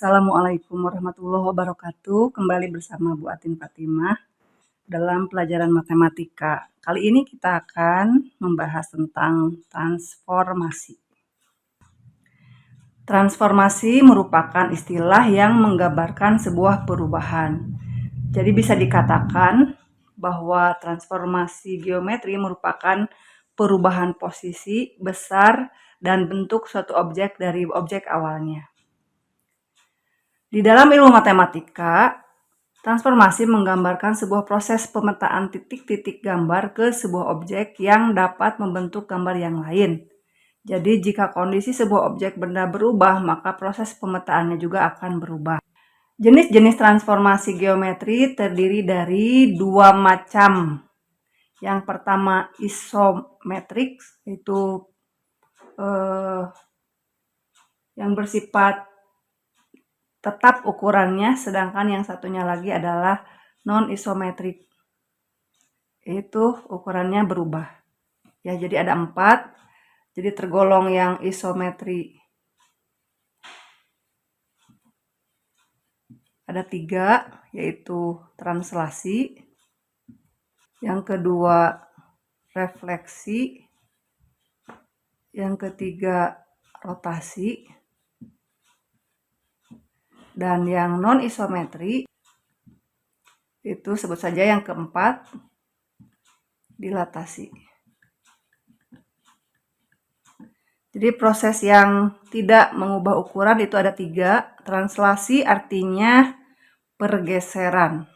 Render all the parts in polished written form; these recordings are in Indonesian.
Assalamualaikum warahmatullahi wabarakatuh. Kembali bersama Bu Atin Fatimah dalam pelajaran matematika. Kali ini kita akan membahas tentang transformasi. Transformasi merupakan istilah yang menggambarkan sebuah perubahan. Jadi bisa dikatakan bahwa transformasi geometri merupakan perubahan posisi, besar, dan bentuk suatu objek dari objek awalnya. Di dalam ilmu matematika, transformasi menggambarkan sebuah proses pemetaan titik-titik gambar ke sebuah objek yang dapat membentuk gambar yang lain. Jadi jika kondisi sebuah objek benda berubah, maka proses pemetaannya juga akan berubah. Jenis-jenis transformasi geometri terdiri dari dua macam. Yang pertama isometrik, itu yang bersifat tetap ukurannya, sedangkan yang satunya lagi adalah non-isometrik. Itu ukurannya berubah. Ya, jadi ada 4. Jadi tergolong yang isometri ada 3, yaitu translasi. Yang kedua refleksi. Yang ketiga rotasi. Dan yang non-isometri itu sebut saja yang keempat, dilatasi. Jadi proses yang tidak mengubah ukuran itu ada 3. Translasi artinya pergeseran.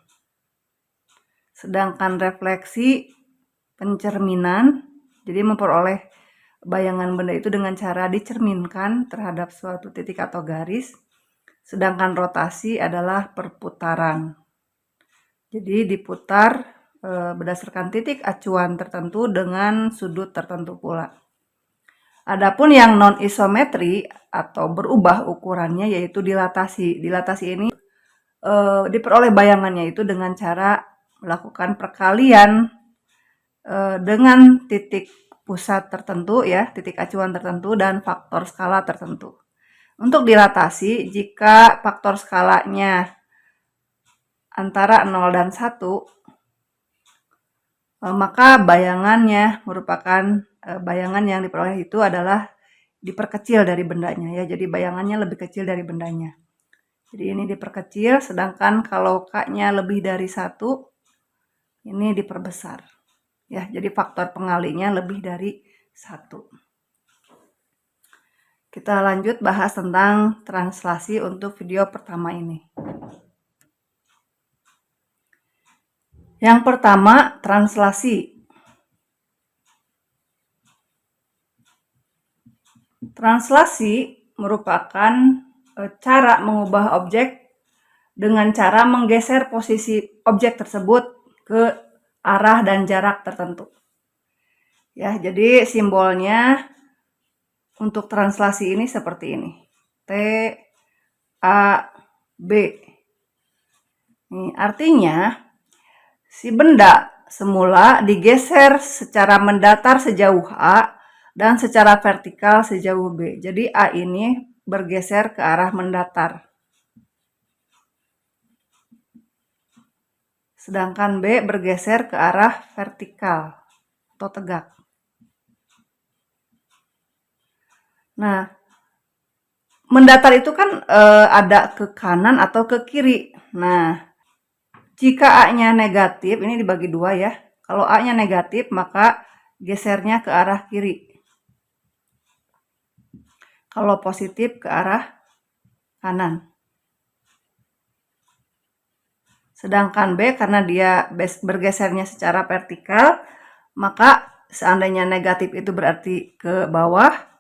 Sedangkan refleksi pencerminan, jadi memperoleh bayangan benda itu dengan cara dicerminkan terhadap suatu titik atau garis. Sedangkan rotasi adalah perputaran. Jadi diputar berdasarkan titik acuan tertentu dengan sudut tertentu pula. Adapun yang non-isometri atau berubah ukurannya yaitu dilatasi. Dilatasi ini diperoleh bayangannya itu dengan cara melakukan perkalian dengan titik pusat tertentu ya, titik acuan tertentu dan faktor skala tertentu. Untuk dilatasi, jika faktor skalanya antara 0 dan 1, maka bayangannya merupakan bayangan yang diperoleh itu adalah diperkecil dari bendanya ya. Jadi bayangannya lebih kecil dari bendanya. Jadi ini diperkecil, sedangkan kalau K-nya lebih dari 1, ini diperbesar. Ya, jadi faktor pengalinya lebih dari 1. Kita lanjut bahas tentang translasi untuk video pertama ini. Yang pertama, translasi. Translasi merupakan cara mengubah objek dengan cara menggeser posisi objek tersebut ke arah dan jarak tertentu. Ya, jadi simbolnya untuk translasi ini seperti ini. T, A, B. Ini artinya si benda semula digeser secara mendatar sejauh A dan secara vertikal sejauh B. Jadi A ini bergeser ke arah mendatar. Sedangkan B bergeser ke arah vertikal atau tegak. Nah, mendatar itu kan ada ke kanan atau ke kiri. Nah, jika A-nya negatif, ini dibagi 2 ya. Kalau A-nya negatif, maka gesernya ke arah kiri. Kalau positif ke arah kanan. Sedangkan B karena dia bergesernya secara vertikal, maka seandainya negatif itu berarti ke bawah,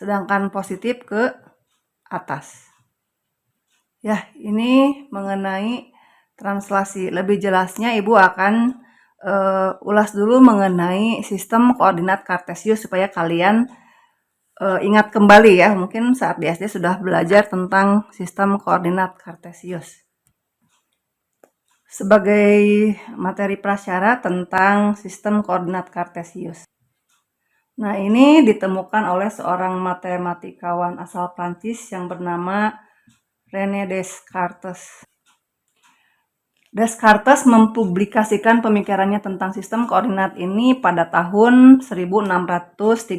sedangkan positif ke atas. Ya, ini mengenai translasi. Lebih jelasnya Ibu akan ulas dulu mengenai sistem koordinat kartesius supaya kalian ingat kembali ya. Mungkin saat di SD sudah belajar tentang sistem koordinat kartesius. Sebagai materi prasyarat tentang sistem koordinat kartesius. Nah, ini ditemukan oleh seorang matematikawan asal Prancis yang bernama René Descartes. Descartes mempublikasikan pemikirannya tentang sistem koordinat ini pada tahun 1637.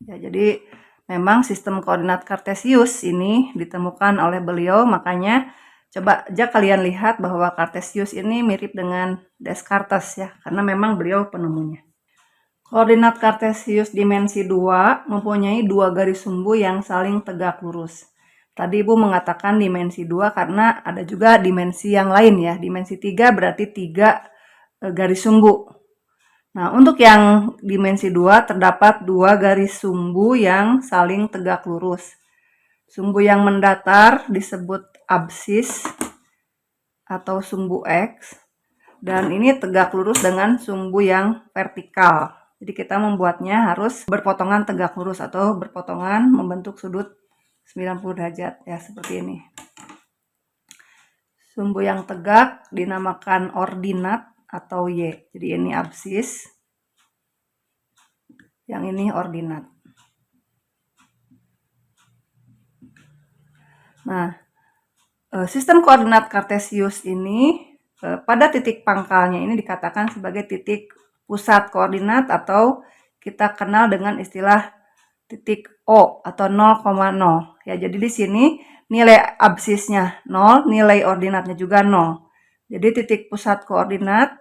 Ya, jadi memang sistem koordinat Kartesius ini ditemukan oleh beliau, makanya coba aja kalian lihat bahwa Kartesius ini mirip dengan Descartes ya, karena memang beliau penemunya. Koordinat Kartesius dimensi 2 mempunyai dua garis sumbu yang saling tegak lurus. Tadi Ibu mengatakan dimensi 2 karena ada juga dimensi yang lain ya. Dimensi 3 berarti 3 garis sumbu. Nah, untuk yang dimensi 2 terdapat dua garis sumbu yang saling tegak lurus. Sumbu yang mendatar disebut absis atau sumbu X. Dan ini tegak lurus dengan sumbu yang vertikal. Jadi kita membuatnya harus berpotongan tegak lurus atau berpotongan membentuk sudut 90 derajat ya, seperti ini. Sumbu yang tegak dinamakan ordinat atau Y. Jadi ini absis. Yang ini ordinat. Nah, sistem koordinat Kartesius ini pada titik pangkalnya ini dikatakan sebagai titik pusat koordinat atau kita kenal dengan istilah titik O atau 0,0. Ya, jadi di sini nilai absisnya 0, nilai ordinatnya juga 0. Jadi titik pusat koordinat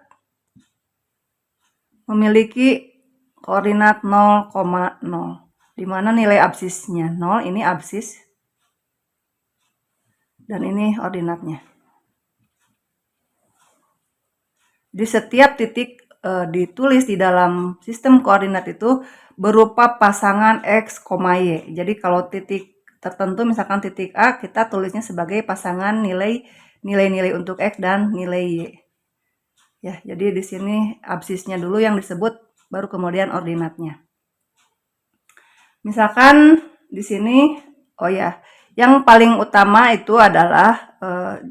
memiliki koordinat 0,0. Di mana nilai absisnya 0, ini absis. Dan ini ordinatnya. Jadi setiap titik ditulis di dalam sistem koordinat itu berupa pasangan X, Y. Jadi kalau titik tertentu misalkan titik A, kita tulisnya sebagai pasangan nilai-nilai untuk X dan nilai Y. Ya, jadi di sini absisnya dulu yang disebut, baru kemudian ordinatnya. Misalkan di sini, oh ya, yang paling utama itu adalah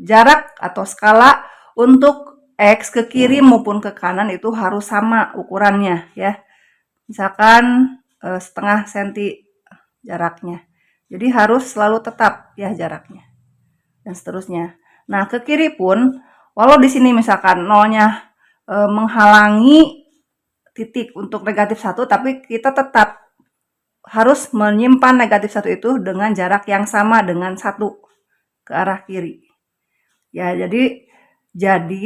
jarak atau skala untuk X ke kiri maupun ke kanan itu harus sama ukurannya ya. Misalkan setengah senti jaraknya. Jadi harus selalu tetap ya jaraknya. Dan seterusnya. Nah, ke kiri pun walau di sini misalkan nolnya menghalangi titik untuk negatif 1, tapi kita tetap harus menyimpan negatif 1 itu dengan jarak yang sama dengan 1 ke arah kiri. Ya, jadi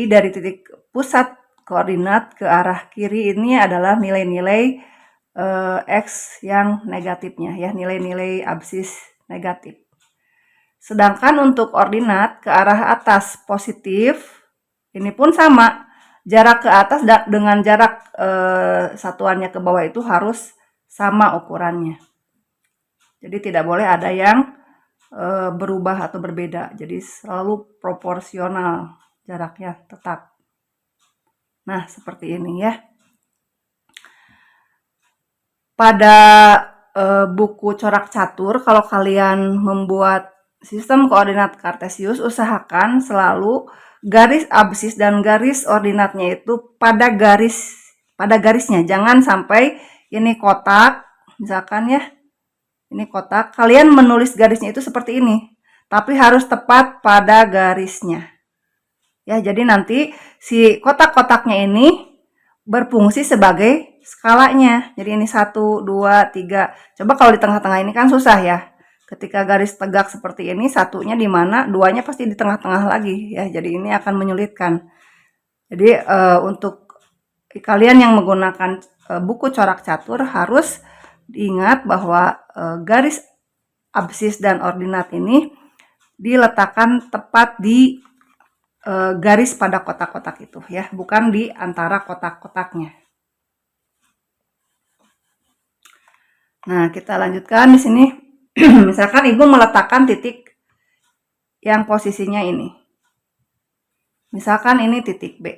dari titik pusat koordinat ke arah kiri ini adalah nilai-nilai X yang negatifnya ya, nilai-nilai absis negatif. Sedangkan untuk ordinat ke arah atas positif, ini pun sama. Jarak ke atas dengan jarak satuannya ke bawah itu harus sama ukurannya. Jadi tidak boleh ada yang berubah atau berbeda. Jadi selalu proporsional jaraknya tetap. Nah, seperti ini ya. Pada buku corak catur, kalau kalian membuat sistem koordinat Kartesius, usahakan selalu garis absis dan garis ordinatnya itu pada garisnya. Jangan sampai ini kotak, misalkan ya, ini kotak. Kalian menulis garisnya itu seperti ini, tapi harus tepat pada garisnya. Ya, jadi nanti si kotak-kotaknya ini berfungsi sebagai skalanya. Jadi ini 1, 2, 3. Coba kalau di tengah-tengah ini kan susah ya. Ketika garis tegak seperti ini, satunya di mana, duanya pasti di tengah-tengah lagi ya. Jadi ini akan menyulitkan. Jadi untuk kalian yang menggunakan buku corak catur harus diingat bahwa garis absis dan ordinat ini diletakkan tepat di garis pada kotak-kotak itu ya, bukan di antara kotak-kotaknya. Nah, kita lanjutkan di sini. Misalkan Ibu meletakkan titik yang posisinya ini. Misalkan ini titik B.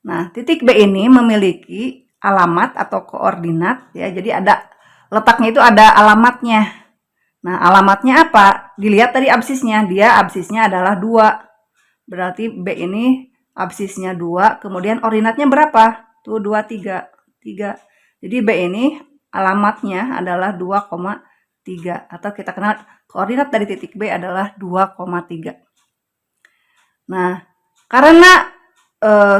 Nah, titik B ini memiliki alamat atau koordinat ya. Jadi ada letaknya itu ada alamatnya. Nah, alamatnya apa? Dilihat tadi absisnya. Dia absisnya adalah 2. Berarti B ini absisnya 2. Kemudian ordinatnya berapa? Tuh 2, 3. Jadi B ini alamatnya adalah 2,3 atau kita kenal koordinat dari titik B adalah 2,3. Nah, karena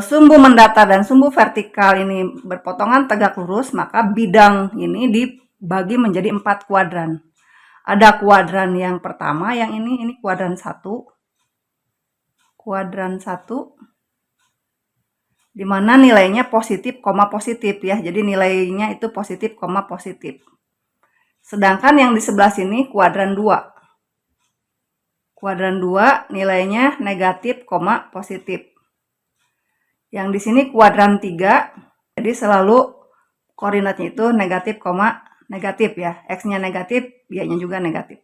sumbu mendatar dan sumbu vertikal ini berpotongan tegak lurus, maka bidang ini dibagi menjadi 4 kuadran. Ada kuadran yang pertama, yang ini kuadran 1. Kuadran 1 di mana nilainya positif, koma positif ya. Jadi nilainya itu positif, koma positif. Sedangkan yang di sebelah sini kuadran 2. Kuadran 2 nilainya negatif, koma positif. Yang di sini kuadran 3. Jadi selalu koordinatnya itu negatif, koma negatif ya. X-nya negatif, Y-nya juga negatif.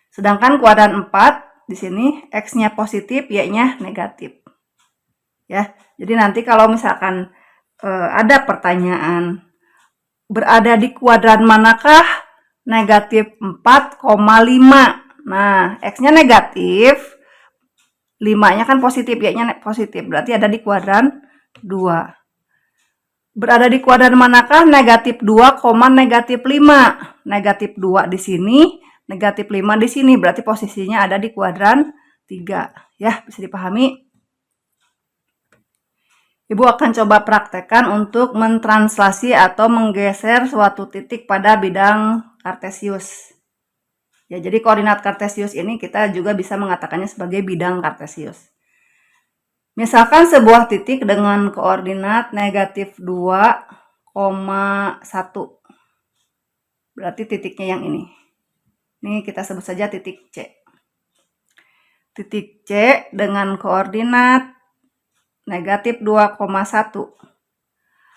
Sedangkan kuadran 4 di sini X-nya positif, Y-nya negatif. Ya, jadi nanti kalau misalkan ada pertanyaan berada di kuadran manakah negatif 4,5. Nah, X-nya negatif, 5-nya kan positif, Y-nya positif, berarti ada di kuadran 2. Berada di kuadran manakah negatif 2, negatif 5. Negatif 2 di sini, negatif 5 di sini, berarti posisinya ada di kuadran 3. Ya, bisa dipahami? Ibu akan coba praktekkan untuk mentranslasi atau menggeser suatu titik pada bidang kartesius. Ya, jadi koordinat kartesius ini kita juga bisa mengatakannya sebagai bidang kartesius. Misalkan sebuah titik dengan koordinat negatif 2,1. Berarti titiknya yang ini. Ini kita sebut saja titik C. Titik C dengan koordinat negatif 2,1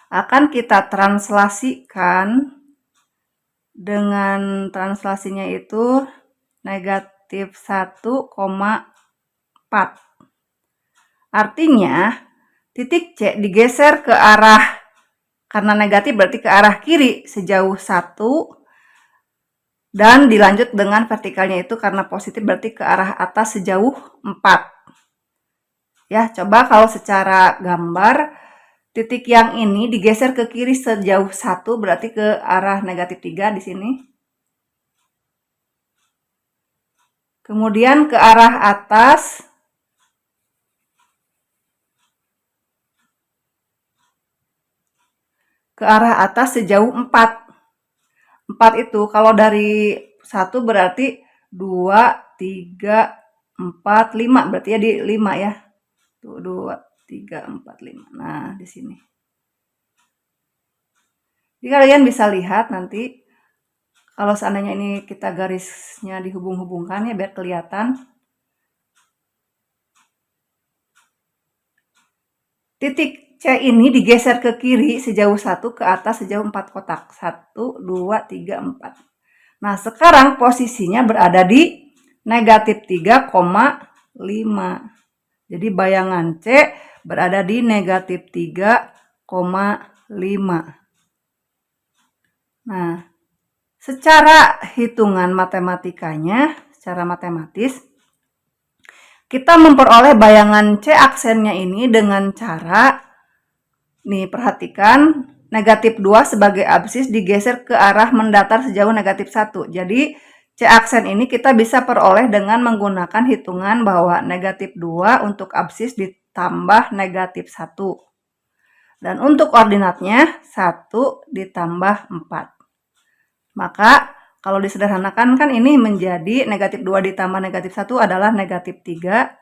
akan kita translasikan dengan translasinya itu negatif 1,4. Artinya titik C digeser ke arah, karena negatif berarti ke arah kiri sejauh 1, dan dilanjut dengan vertikalnya itu karena positif berarti ke arah atas sejauh 4. Ya, coba kalau secara gambar, titik yang ini digeser ke kiri sejauh 1, berarti ke arah negatif 3 di sini. Kemudian ke arah atas, sejauh 4. 4 itu kalau dari 1 berarti 2, 3, 4, 5. Berarti ya di 5 ya. Tuh, 2, 3, 4, 5. Nah, di sini. Jadi kalian bisa lihat nanti kalau seandainya ini kita garisnya dihubung-hubungkan ya biar kelihatan. Titik C ini digeser ke kiri sejauh 1, ke atas sejauh 4 kotak. 1, 2, 3, 4. Nah, sekarang posisinya berada di negatif 3,5. Jadi bayangan C berada di negatif 3,5. Nah, secara hitungan matematikanya, secara matematis, kita memperoleh bayangan C aksennya ini dengan cara, nih perhatikan, negatif 2 sebagai absis digeser ke arah mendatar sejauh negatif 1. Jadi C aksen ini kita bisa peroleh dengan menggunakan hitungan bahwa negatif 2 untuk absis ditambah negatif 1. Dan untuk koordinatnya 1 ditambah 4. Maka kalau disederhanakan kan ini menjadi negatif 2 ditambah negatif 1 adalah negatif 3.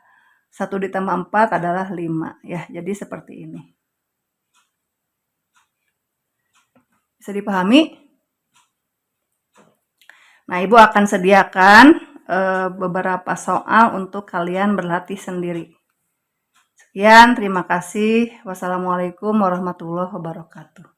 1 ditambah 4 adalah 5. Ya, jadi seperti ini. Bisa dipahami? Nah, Ibu akan sediakan beberapa soal untuk kalian berlatih sendiri. Sekian, terima kasih. Wassalamualaikum warahmatullahi wabarakatuh.